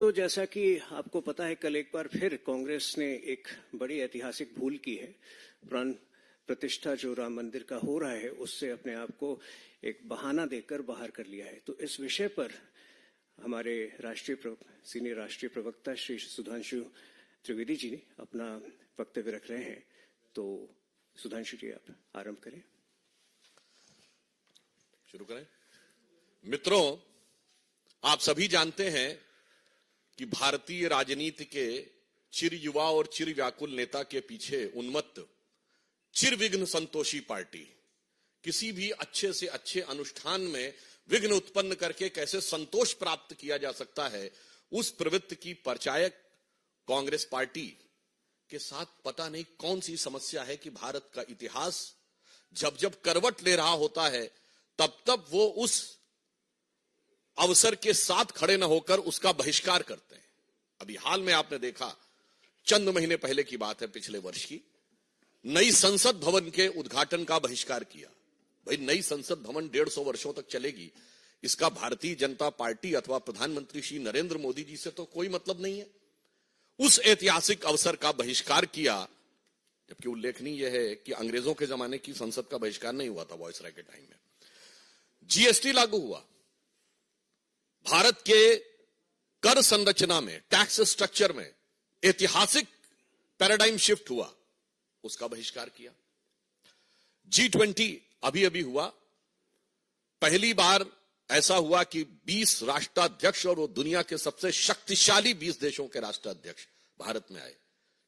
तो जैसा कि आपको पता है, कल एक बार फिर कांग्रेस ने एक बड़ी ऐतिहासिक भूल की है। प्राण प्रतिष्ठा जो राम मंदिर का हो रहा है, उससे अपने आप को एक बहाना देकर बाहर कर लिया है। तो इस विषय पर हमारे सीनियर राष्ट्रीय प्रवक्ता श्री सुधांशु त्रिवेदी जी ने अपना वक्तव्य रख रहे हैं। तो सुधांशु जी, आप आरंभ करें। शुरू करें। मित्रों, आप सभी जानते हैं कि भारतीय राजनीति के चिर युवा और चिर व्याकुल नेता के पीछे उन्मत्त चिरविघ्न संतोषी पार्टी किसी भी अच्छे से अच्छे अनुष्ठान में विघ्न उत्पन्न करके कैसे संतोष प्राप्त किया जा सकता है, उस प्रवृत्ति की परिचायक कांग्रेस पार्टी के साथ पता नहीं कौन सी समस्या है कि भारत का इतिहास जब जब करवट ले रहा होता है तब तब वो उस अवसर के साथ खड़े न होकर उसका बहिष्कार करते हैं। अभी हाल में आपने देखा, चंद महीने पहले की बात है, पिछले वर्ष की, नई संसद भवन के उद्घाटन का बहिष्कार किया। भाई, नई संसद भवन 150 वर्षों तक चलेगी, इसका भारतीय जनता पार्टी अथवा प्रधानमंत्री श्री नरेंद्र मोदी जी से तो कोई मतलब नहीं है। उस ऐतिहासिक अवसर का बहिष्कार किया, जबकि उल्लेखनीय यह है कि अंग्रेजों के जमाने की संसद का बहिष्कार नहीं हुआ था वॉइसराय के टाइम में। जीएसटी लागू हुआ, भारत के कर संरचना में, टैक्स स्ट्रक्चर में ऐतिहासिक पैराडाइम शिफ्ट हुआ, उसका बहिष्कार किया। G20 अभी अभी हुआ, पहली बार ऐसा हुआ कि 20 राष्ट्राध्यक्ष और वो दुनिया के सबसे शक्तिशाली 20 देशों के राष्ट्राध्यक्ष भारत में आए।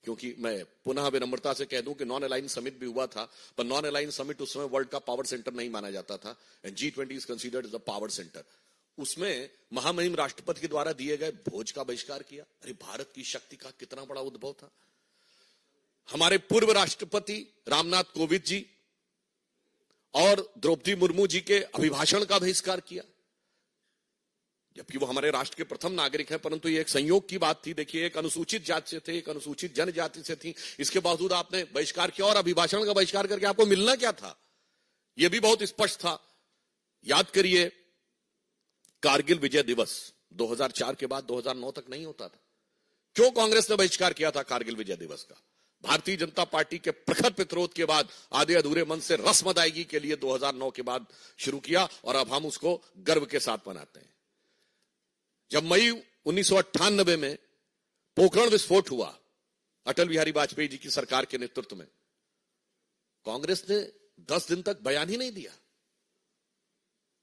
क्योंकि मैं पुनः विनम्रता से कह दूं कि नॉन अलाइन समिट भी हुआ था, पर नॉन अलाइन समिट उस समय वर्ल्ड का पावर सेंटर नहीं माना जाता था, and G20 is considered as a power center. उसमें महामहिम राष्ट्रपति के द्वारा दिए गए भोज का बहिष्कार किया। अरे, भारत की शक्ति का कितना बड़ा उद्भव था। हमारे पूर्व राष्ट्रपति रामनाथ कोविंद जी और द्रौपदी मुर्मू जी के अभिभाषण का बहिष्कार किया, जबकि वो हमारे राष्ट्र के प्रथम नागरिक हैं, परंतु ये एक संयोग की बात थी। देखिए, एक अनुसूचित जाति से थे, एक अनुसूचित जनजाति से थी, इसके बावजूद आपने बहिष्कार किया, और अभिभाषण का बहिष्कार करके आपको मिलना क्या था, यह भी बहुत स्पष्ट था। याद करिए, कारगिल विजय दिवस 2004 के बाद 2009 तक नहीं होता था। क्यों कांग्रेस ने बहिष्कार किया था कारगिल विजय दिवस का? भारतीय जनता पार्टी के प्रखर प्रतिरोध के बाद आधे अधूरे मन से रस्म अदायगी के लिए 2009 के बाद शुरू किया, और अब हम उसको गर्व के साथ मनाते हैं। जब मई 1998 में पोखरण विस्फोट हुआ अटल बिहारी वाजपेयी जी की सरकार के नेतृत्व में, कांग्रेस ने 10 दिन तक बयान ही नहीं दिया,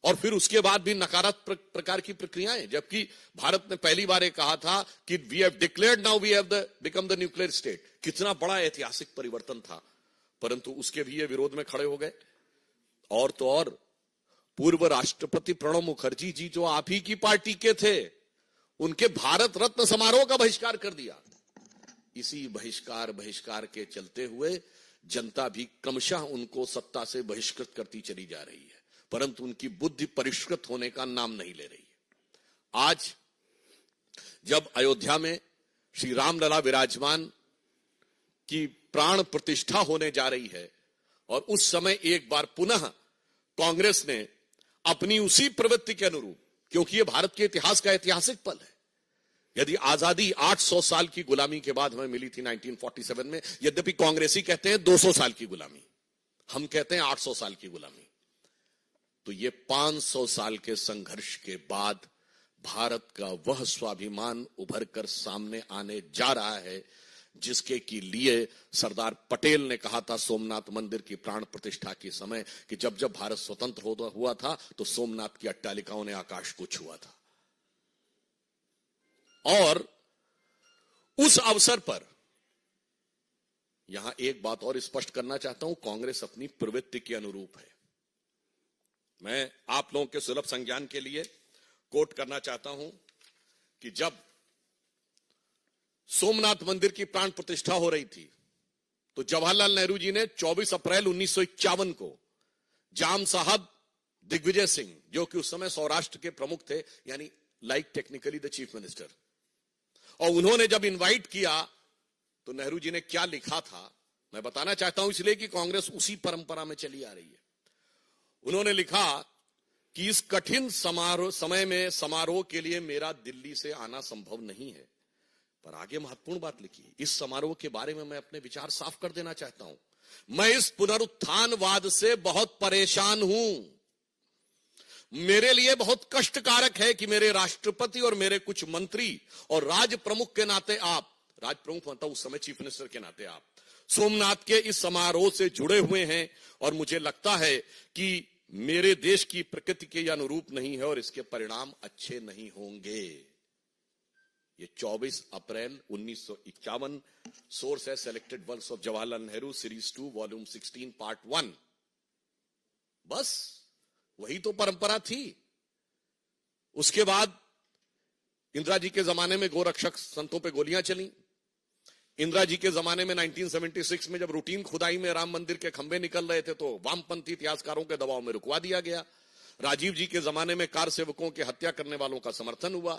और फिर उसके बाद भी नकारात्मक प्रकार की प्रक्रियाएं, जबकि भारत ने पहली बार कहा था कि we have declared, now we have become the nuclear state. कितना बड़ा ऐतिहासिक परिवर्तन था, परंतु उसके भी ये विरोध में खड़े हो गए। और तो और, पूर्व राष्ट्रपति प्रणब मुखर्जी जी, जो आप ही की पार्टी के थे, उनके भारत रत्न समारोह का बहिष्कार कर दिया। इसी बहिष्कार के चलते हुए जनता भी क्रमशः उनको सत्ता से बहिष्कृत करती चली जा रही है, परंतु उनकी बुद्धि परिष्कृत होने का नाम नहीं ले रही है। आज जब अयोध्या में श्री रामलला विराजमान की प्राण प्रतिष्ठा होने जा रही है, और उस समय एक बार पुनः कांग्रेस ने अपनी उसी प्रवृत्ति के अनुरूप, क्योंकि यह भारत के इतिहास का ऐतिहासिक पल है। यदि आजादी 800 साल की गुलामी के बाद हमें मिली थी 1947 में, यद्यपि कांग्रेसी कहते हैं 200 साल की गुलामी, हम कहते हैं 800 साल की गुलामी, तो ये 500 साल के संघर्ष के बाद भारत का वह स्वाभिमान उभर कर सामने आने जा रहा है, जिसके के लिए सरदार पटेल ने कहा था सोमनाथ मंदिर की प्राण प्रतिष्ठा के समय कि जब जब भारत स्वतंत्र हुआ था तो सोमनाथ की अट्टालिकाओं ने आकाश को छुआ था। और उस अवसर पर यहां एक बात और स्पष्ट करना चाहता हूं, कांग्रेस अपनी प्रवृत्ति के अनुरूप है। मैं आप लोगों के सुलभ संज्ञान के लिए कोट करना चाहता हूं कि जब सोमनाथ मंदिर की प्राण प्रतिष्ठा हो रही थी, तो जवाहरलाल नेहरू जी ने 24 अप्रैल 1951 को जाम साहब दिग्विजय सिंह, जो कि उस समय सौराष्ट्र के प्रमुख थे, यानी like technically the chief minister, और उन्होंने जब इनवाइट किया तो नेहरू जी ने क्या लिखा था मैं बताना चाहता हूं, इसलिए कि कांग्रेस उसी परंपरा में चली आ रही है। उन्होंने लिखा कि इस कठिन समय में समारोह के लिए मेरा दिल्ली से आना संभव नहीं है। पर आगे महत्वपूर्ण बात लिखी, इस समारोह के बारे में मैं अपने विचार साफ कर देना चाहता हूं। मैं इस पुनरुत्थानवाद से बहुत परेशान हूं। मेरे लिए बहुत कष्टकारक है कि मेरे राष्ट्रपति और मेरे कुछ मंत्री और राज प्रमुख के नाते आप, राज प्रमुख मतलब उस समय चीफ मिनिस्टर के नाते आप सोमनाथ के इस समारोह से जुड़े हुए हैं, और मुझे लगता है कि मेरे देश की प्रकृति के अनुरूप नहीं है और इसके परिणाम अच्छे नहीं होंगे। ये 24 अप्रैल 1951, सोर्स है selected works of Jawaharlal Nehru series 2 volume 16 part 1। बस वही तो परंपरा थी। उसके बाद इंदिरा जी के जमाने में गोरक्षक संतों पे गोलियां चली। इंदिरा जी के जमाने में 1976 में जब रूटीन खुदाई में राम मंदिर के खंभे निकल रहे थे तो वामपंथी इतिहासकारों के दबाव में रुकवा दिया गया। राजीव जी के जमाने में कार सेवकों की हत्या करने वालों का समर्थन हुआ।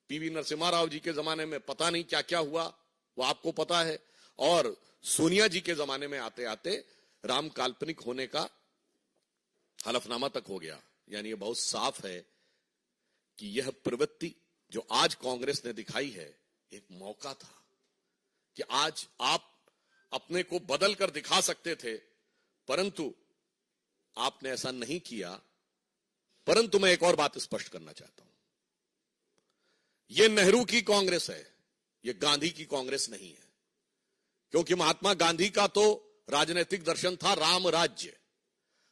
पीवी नरसिम्हा राव जी के जमाने में पता नहीं क्या क्या हुआ, वो आपको पता है। और सोनिया जी के जमाने में आते आते राम काल्पनिक होने का हलफनामा तक हो गया। यानी ये बहुत साफ है कि यह प्रवृत्ति जो आज कांग्रेस ने दिखाई है एक मौका था कि आज आप अपने को बदल कर दिखा सकते थे, परंतु आपने ऐसा नहीं किया। परंतु मैं एक और बात स्पष्ट करना चाहता हूं, यह नेहरू की कांग्रेस है, यह गांधी की कांग्रेस नहीं है। क्योंकि महात्मा गांधी का तो राजनीतिक दर्शन था राम राज्य।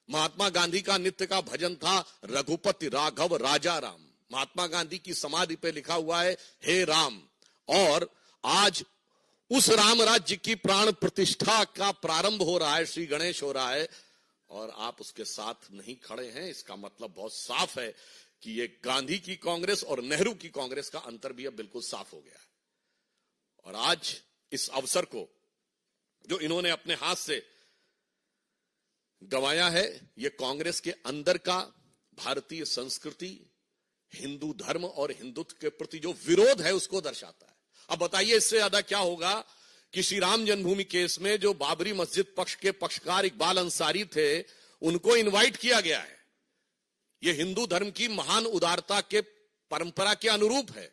महात्मा गांधी का नित्य का भजन था रघुपति राघव राजा राम। महात्मा गांधी की समाधि पे लिखा हुआ है हे राम। और आज उस राम राज्य की प्राण प्रतिष्ठा का प्रारंभ हो रहा है, श्री गणेश हो रहा है, और आप उसके साथ नहीं खड़े हैं। इसका मतलब बहुत साफ है कि ये गांधी की कांग्रेस और नेहरू की कांग्रेस का अंतर भी अब बिल्कुल साफ हो गया है। और आज इस अवसर को जो इन्होंने अपने हाथ से गंवाया है, ये कांग्रेस के अंदर का भारतीय संस्कृति, हिंदू धर्म और हिंदुत्व के प्रति जो विरोध है उसको दर्शाता है। अब बताइए इससे ज्यादा क्या होगा कि श्री राम जन्मभूमि केस में जो बाबरी मस्जिद पक्ष के पक्षकार इकबाल अंसारी थे, उनको इनवाइट किया गया है। यह हिंदू धर्म की महान उदारता के परंपरा के अनुरूप है।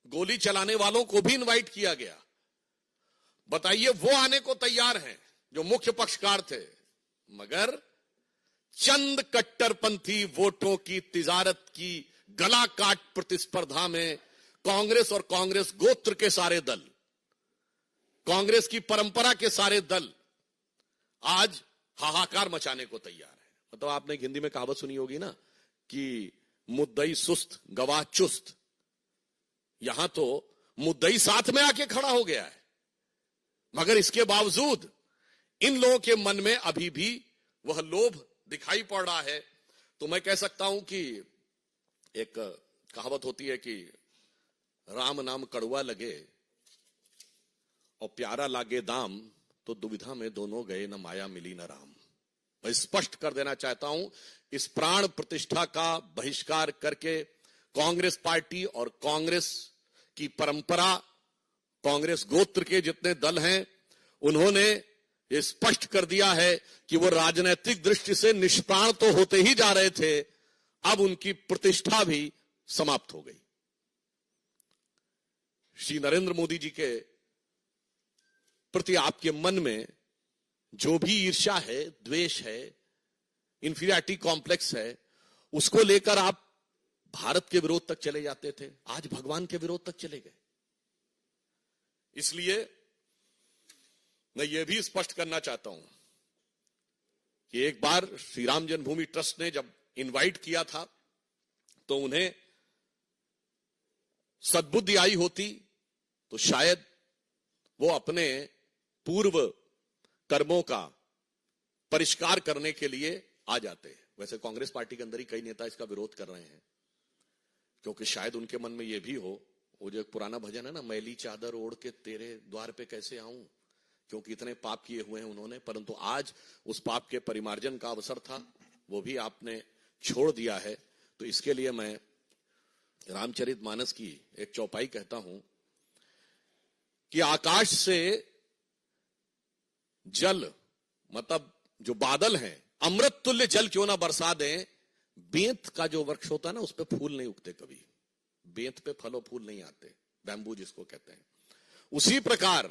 गोली चलाने वालों को भी इनवाइट किया गया। बताइए वो आने को तैयार हैं जो मुख्य पक्षकार थे, मगर चंद कट्टरपंथी वोटों की तिजारत की गला काट प्रतिस्पर्धा में कांग्रेस और कांग्रेस गोत्र के सारे दल, कांग्रेस की परंपरा के सारे दल आज हाहाकार मचाने को तैयार है। मतलब आपने हिंदी में कहावत सुनी होगी ना कि मुद्दई सुस्त गवाह चुस्त। यहां तो मुद्दई साथ में आके खड़ा हो गया है, मगर इसके बावजूद इन लोगों के मन में अभी भी वह लोभ दिखाई पड़ रहा है। तो मैं कह सकता हूं कि एक कहावत होती है कि राम नाम कड़वा लगे और प्यारा लागे दाम, तो दुविधा में दोनों गए, न माया मिली न राम। मैं स्पष्ट कर देना चाहता हूं, इस प्राण प्रतिष्ठा का बहिष्कार करके कांग्रेस पार्टी और कांग्रेस की परंपरा, कांग्रेस गोत्र के जितने दल हैं, उन्होंने ये स्पष्ट कर दिया है कि वो राजनीतिक दृष्टि से निष्प्राण तो होते ही जा रहे थे, अब उनकी प्रतिष्ठा भी समाप्त हो गई। श्री नरेंद्र मोदी जी के प्रति आपके मन में जो भी ईर्ष्या है, द्वेष है, इंफीरियरिटी कॉम्प्लेक्स है, उसको लेकर आप भारत के विरोध तक चले जाते थे, आज भगवान के विरोध तक चले गए। इसलिए मैं यह भी स्पष्ट करना चाहता हूं कि एक बार श्री राम जन्मभूमि ट्रस्ट ने जब इनवाइट किया था तो उन्हें सद्बुद्धि आई होती तो शायद वो अपने पूर्व कर्मों का परिष्कार करने के लिए आ जाते। वैसे कांग्रेस पार्टी के अंदर ही कई नेता इसका विरोध कर रहे हैं, क्योंकि शायद उनके मन में यह भी हो, वो जो एक पुराना भजन है ना, मैली चादर ओढ़ के तेरे द्वार पे कैसे आऊं, क्योंकि इतने पाप किए हुए हैं उन्होंने। परंतु आज उस पाप के परिमार्जन का अवसर था, वो भी आपने छोड़ दिया है। तो इसके लिए मैं रामचरितमानस की एक चौपाई कहता हूं कि आकाश से जल, मतलब जो बादल हैं, अमृत तुल्य जल क्यों ना बरसा दें, बेंत का जो वृक्ष होता है ना, उस पे फूल नहीं उगते कभी, बेंत पे फल और फूल नहीं आते, बैम्बू जिसको कहते हैं। उसी प्रकार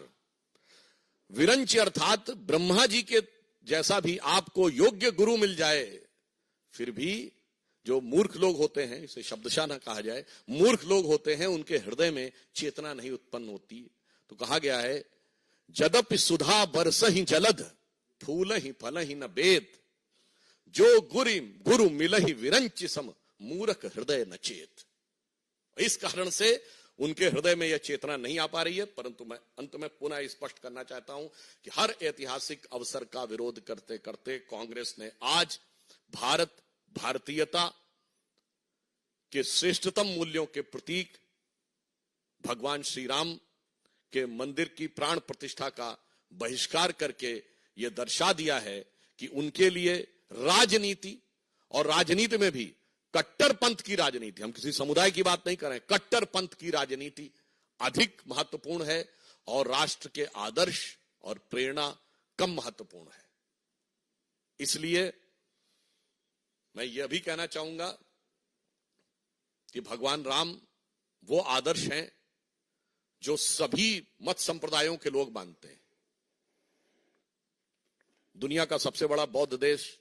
विरंच अर्थात ब्रह्मा जी के जैसा भी आपको योग्य गुरु मिल जाए, फिर भी जो मूर्ख लोग होते हैं, इसे शब्दशः ना कहा जाए, मूर्ख लोग होते हैं, उनके हृदय में चेतना नहीं उत्पन्न होती। तो कहा गया है, जदपि सुधा बरस ही जलद, फूल ही फल ही न बेद, जो गुरु मिल ही विरंच सम, मूर्ख हृदय न चेत। इस कारण से उनके हृदय में यह चेतना नहीं आ पा रही है। परंतु मैं अंत में पुनः स्पष्ट करना चाहता हूं कि हर ऐतिहासिक अवसर का विरोध करते करते कांग्रेस ने आज भारतीयता के श्रेष्ठतम मूल्यों के प्रतीक भगवान श्री राम के मंदिर की प्राण प्रतिष्ठा का बहिष्कार करके यह दर्शा दिया है कि उनके लिए राजनीति, और राजनीति में भी कट्टर पंथ की राजनीति, हम किसी समुदाय की बात नहीं कर रहे हैं, कट्टर पंथ की राजनीति अधिक महत्वपूर्ण है और राष्ट्र के आदर्श और प्रेरणा कम महत्वपूर्ण है। इसलिए मैं यह भी कहना चाहूंगा कि भगवान राम वो आदर्श हैं जो सभी मत संप्रदायों के लोग मानते हैं। दुनिया का सबसे बड़ा बौद्ध देश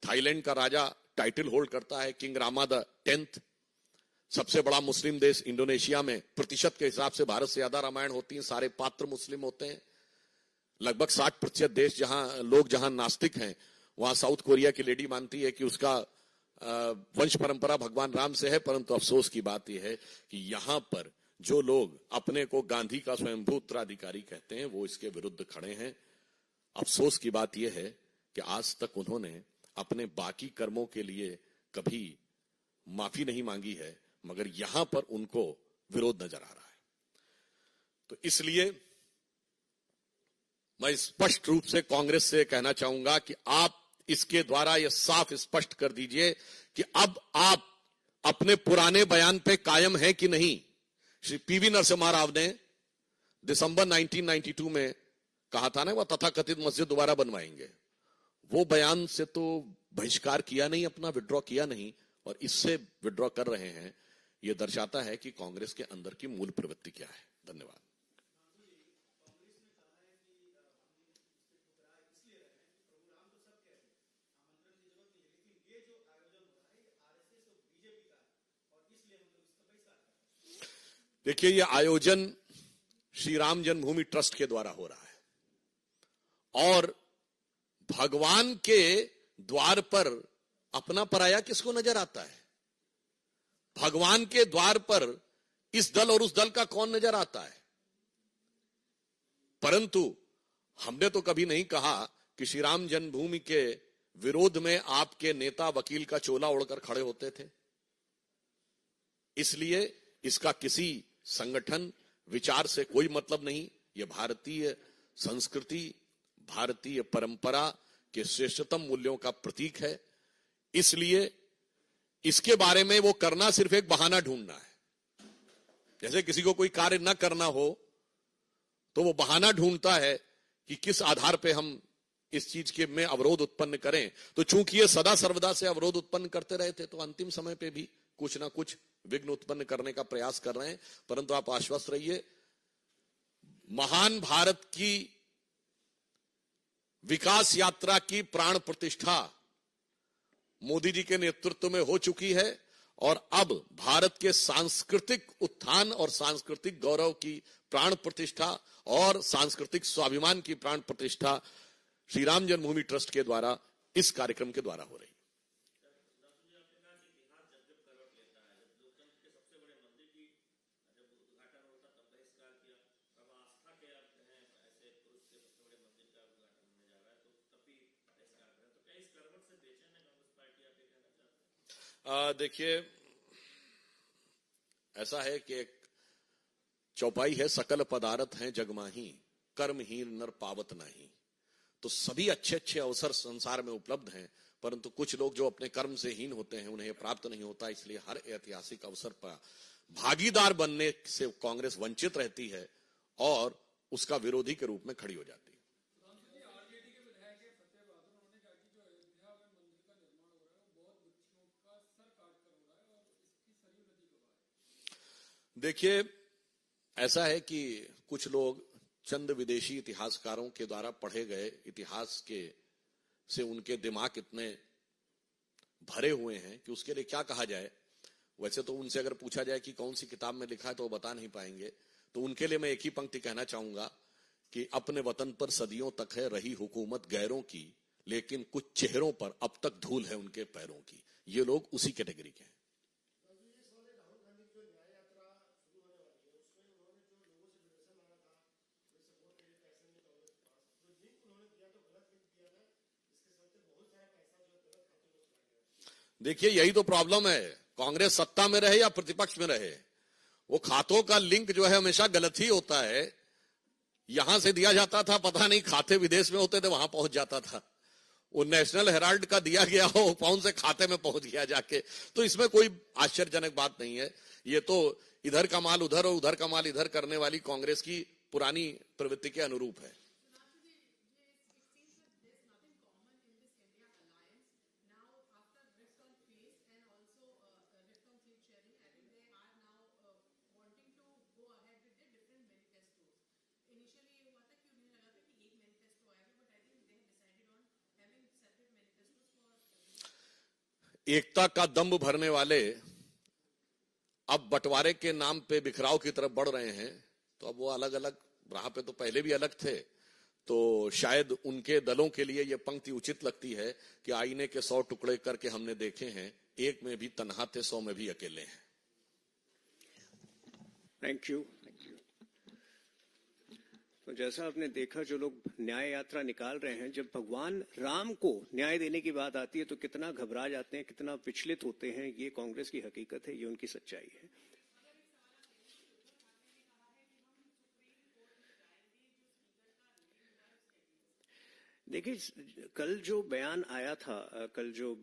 थाईलैंड का राजा टाइटल होल्ड करता है, किंग रामा द 10th। सबसे बड़ा मुस्लिम देश इंडोनेशिया में प्रतिशत के हिसाब से भारत से ज्यादा रामायण होती है, सारे पात्र मुस्लिम होते हैं। लगभग 60% देश जहां नास्तिक हैं, वहां साउथ कोरिया की लेडी मानती है कि उसका वंश परंपरा भगवान राम से है। परंतु अफसोस की बात यह है कि यहां पर जो लोग अपने को गांधी का स्वयंभू उत्तराधिकारी कहते हैं, वो इसके विरुद्ध खड़े हैं। अफसोस की बात यह है कि आज तक उन्होंने अपने बाकी कर्मों के लिए कभी माफी नहीं मांगी है, मगर यहां पर उनको विरोध नजर आ रहा है। तो इसलिए मैं स्पष्ट रूप से कांग्रेस से कहना चाहूंगा कि आप इसके द्वारा यह साफ स्पष्ट कर दीजिए कि अब आप अपने पुराने बयान पे कायम हैं कि नहीं। श्री पीवी नरसिम्हा राव ने दिसंबर 1992 में कहा था ना, वह तथाकथित मस्जिद दोबारा बनवाएंगे। वो बयान से तो बहिष्कार किया नहीं, अपना विड्रॉ किया नहीं, और इससे विड्रॉ कर रहे हैं। यह दर्शाता है कि कांग्रेस के अंदर की मूल प्रवृत्ति क्या है। धन्यवाद। देखिए, यह आयोजन श्री राम जन्मभूमि ट्रस्ट के द्वारा हो रहा है, और भगवान के द्वार पर अपना पराया किसको नजर आता है? भगवान के द्वार पर इस दल और उस दल का कौन नजर आता है? परंतु हमने तो कभी नहीं कहा कि श्री राम जन्मभूमि के विरोध में आपके नेता वकील का चोला ओढ़कर खड़े होते थे। इसलिए इसका किसी संगठन विचार से कोई मतलब नहीं। यह भारतीय संस्कृति, भारतीय परंपरा के श्रेष्ठतम मूल्यों का प्रतीक है। इसलिए इसके बारे में वो करना सिर्फ एक बहाना ढूंढना है। जैसे किसी को कोई कार्य न करना हो तो वो बहाना ढूंढता है कि किस आधार पे हम इस चीज के में अवरोध उत्पन्न करें। तो चूंकि ये सदा सर्वदा से अवरोध उत्पन्न करते रहे थे, तो अंतिम समय पे भी कुछ ना कुछ विघ्न उत्पन्न करने का प्रयास कर रहे हैं। परंतु आप आश्वस्त रहिए, महान भारत की विकास यात्रा की प्राण प्रतिष्ठा मोदी जी के नेतृत्व में हो चुकी है, और अब भारत के सांस्कृतिक उत्थान और सांस्कृतिक गौरव की प्राण प्रतिष्ठा और सांस्कृतिक स्वाभिमान की प्राण प्रतिष्ठा श्री राम जन्मभूमि ट्रस्ट के द्वारा, इस कार्यक्रम के द्वारा हो रही है। देखिए, ऐसा है कि एक चौपाई है, सकल पदार्थ हैं जगमाही, कर्महीन नर पावत नहीं। तो सभी अच्छे अच्छे अवसर संसार में उपलब्ध हैं, परंतु कुछ लोग जो अपने कर्म से हीन होते हैं, उन्हें प्राप्त नहीं होता। इसलिए हर ऐतिहासिक अवसर पर भागीदार बनने से कांग्रेस वंचित रहती है और उसका विरोधी के रूप में खड़ी हो जाती है। देखिए, ऐसा है कि कुछ लोग चंद विदेशी इतिहासकारों के द्वारा पढ़े गए इतिहास के से उनके दिमाग इतने भरे हुए हैं कि उसके लिए क्या कहा जाए। वैसे तो उनसे अगर पूछा जाए कि कौन सी किताब में लिखा है तो वो बता नहीं पाएंगे। तो उनके लिए मैं एक ही पंक्ति कहना चाहूंगा कि अपने वतन पर सदियों तक है रही हुकूमत गैरों की, लेकिन कुछ चेहरों पर अब तक धूल है उनके पैरों की। ये लोग उसी कैटेगरी के हैं। देखिए, यही तो प्रॉब्लम है। कांग्रेस सत्ता में रहे या प्रतिपक्ष में रहे, वो खातों का लिंक जो है हमेशा गलत ही होता है। यहां से दिया जाता था, पता नहीं खाते विदेश में होते थे, वहां पहुंच जाता था। वो नेशनल हेराल्ड का दिया गया हो कौन से खाते में पहुंच गया जाके। तो इसमें कोई आश्चर्यजनक बात नहीं है। ये तो इधर का माल उधर और उधर का माल इधर करने वाली कांग्रेस की पुरानी प्रवृत्ति के अनुरूप है। एकता का दंभ भरने वाले अब बंटवारे के नाम पे बिखराव की तरफ बढ़ रहे हैं। तो अब वो अलग अलग राह पे तो पहले भी अलग थे। तो शायद उनके दलों के लिए ये पंक्ति उचित लगती है कि आईने के 100 टुकड़े करके हमने देखे हैं, एक में भी तन्हा थे 100 में भी अकेले हैं। Thank you. तो जैसा आपने देखा, जो लोग न्याय यात्रा निकाल रहे हैं, जब भगवान राम को न्याय देने की बात आती है तो कितना घबरा जाते हैं, कितना विचलित होते हैं। ये कांग्रेस की हकीकत है, ये उनकी सच्चाई है। देखिए, कल जो बयान आया था, कल जो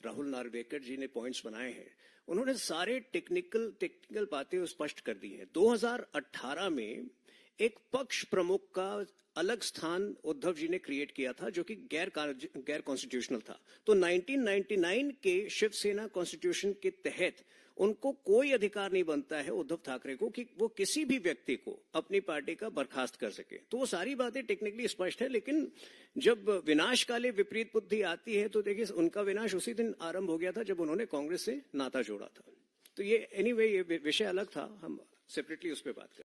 राहुल नार्वेकर जी ने पॉइंट्स बनाए हैं, उन्होंने सारे टेक्निकल बातें स्पष्ट कर दी हैं। 2018 में एक पक्ष प्रमुख का अलग स्थान उद्धव जी ने क्रिएट किया था, जो कि गैर कॉन्स्टिट्यूशनल था। तो 1999 के शिवसेना कॉन्स्टिट्यूशन के तहत उनको कोई अधिकार नहीं बनता है उद्धव ठाकरे को कि वो किसी भी व्यक्ति को अपनी पार्टी का बर्खास्त कर सके। तो वो सारी बातें टेक्निकली स्पष्ट है। लेकिन जब विनाशकाले विपरीत बुद्धि आती है तो देखिए, उनका विनाश उसी दिन आरंभ हो गया था जब उन्होंने कांग्रेस से नाता जोड़ा था। तो ये एनीवे, ये विषय अलग था, हम सेपरेटली उस पर बात करें।